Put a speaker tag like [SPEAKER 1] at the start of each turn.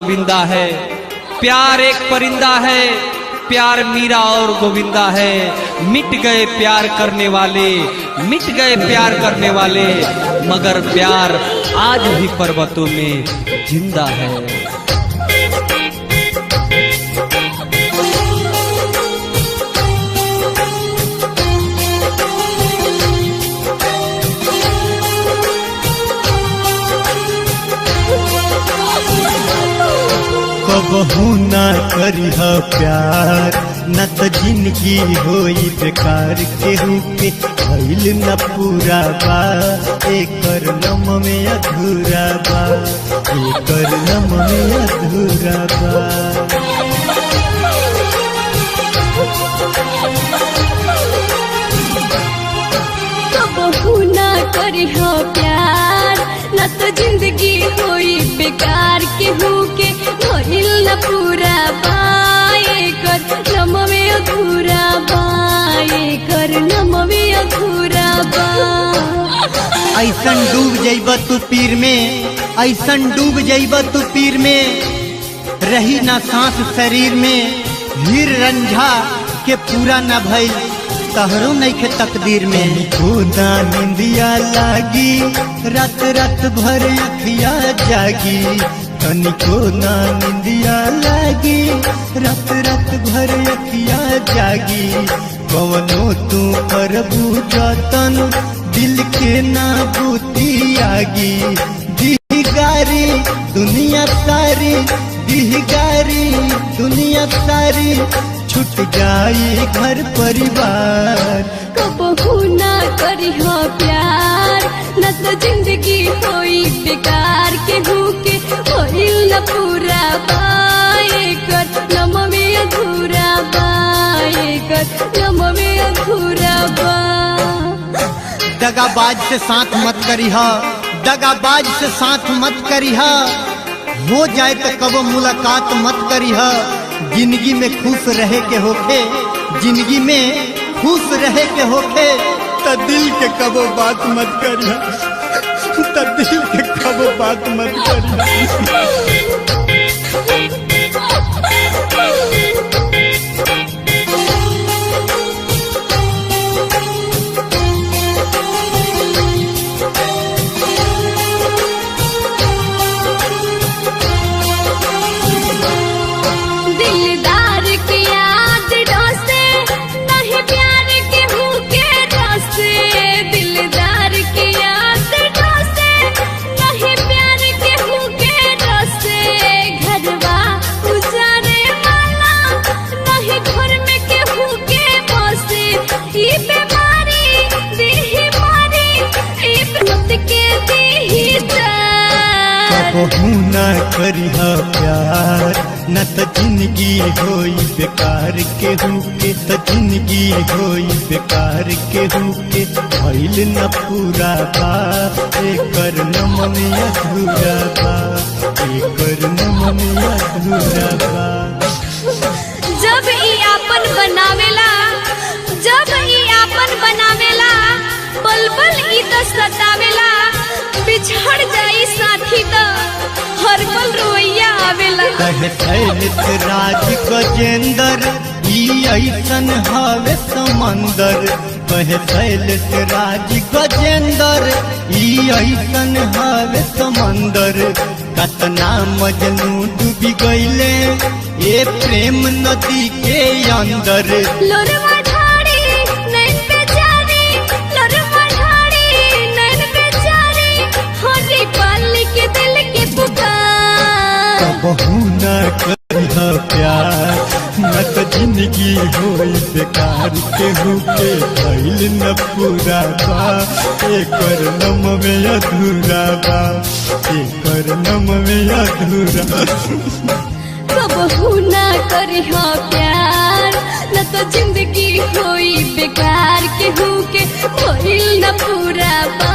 [SPEAKER 1] गोविंदा है, प्यार एक परिंदा है, प्यार मीरा और गोविंदा है। मिट गए प्यार करने वाले, मिट गए प्यार करने वाले, मगर प्यार आज भी पर्वतों में जिंदा है।
[SPEAKER 2] कबहू ना करिह प्यार न त जिंदगी होई बेकार। केहू के भइल न पूरा बा, एकर नम में अधूरा बा, एकर नम में अधूरा बा।
[SPEAKER 3] कबहू ना करिह प्यार न तो जिंदगी होई बेकार। केहू के भइल न पूरा बाए कर नम में अधूरा बाए कर नम में अधूरा बा।
[SPEAKER 2] ऐसन डूब जइब तू पीर में, ऐसन डूब जइब तू पीर में, रही ना सांस शरीर में। हीर रंझा के पूरा न भइल तहरो नइखे तकदीर में। खुदा निंदिया लागी रात रात भर अखिया जागी, तनिको ना निंदिया लागी रात रात भर अखिया जागी। कवनो तू करबू जतन दिल के ना बूती आगी। दिहगारी दुनिया सारी, दिहगारी दुनिया सारी, छूट जाई घर परिवार।
[SPEAKER 3] कबहू ना करिह प्यार न तो जिंदगी होई बेकार। केहू के भइल न पूरा बाए कर नम में अधूरा बाए कर नम में अधूरा बा।
[SPEAKER 2] दगाबाज से साथ मत करिह, दगाबाज से साथ मत करिह, हो जाए तो कबो मुलाकात मत करिह। जिंदगी में खुश रहे के होखे, जिंदगी में खुश रहे के होखे, त दिल के कबो बात मत करिह, त दिल के कबो बात मत करिह। कबहू ना करिह प्यार न त जिंदगी होई बेकार। केहू के त जिंदगी होई बेकार। केहू के भइल न पूरा बा, एकर नम में अधूरा बा, एकर नम में अधूरा बा।
[SPEAKER 3] जब ई आपन बनावेला, जब ई आपन बनावेला, बलबल ई त सतावेला। बिछड़ जाई साथी त हर पल रोइया आवेला।
[SPEAKER 2] कहे शैलित राज गजेंद्र ई ऐसन हवे समंदर। कहे शैलित राज गजेंद्र ई ऐसन हवे समंदर। कतना मजनू डूबी गईले ये प्रेम नदी के अंदर।
[SPEAKER 3] लोरवा ढाड़ी नैन बेचारी, लोरवा ढाड़ी नैन बेचारी, होली पाली के दिल के पुकार।
[SPEAKER 2] कबहू ना करिह प्यार न त जिंदगी होई बेकार। केहू के भइल न पूरा बा, एकर नम में अधूरा बा, एकर नम में अधूरा।
[SPEAKER 3] कबहू ना करिह प्यार न तो जिंदगी होई बेकार। केहू के भइल न पूरा बा।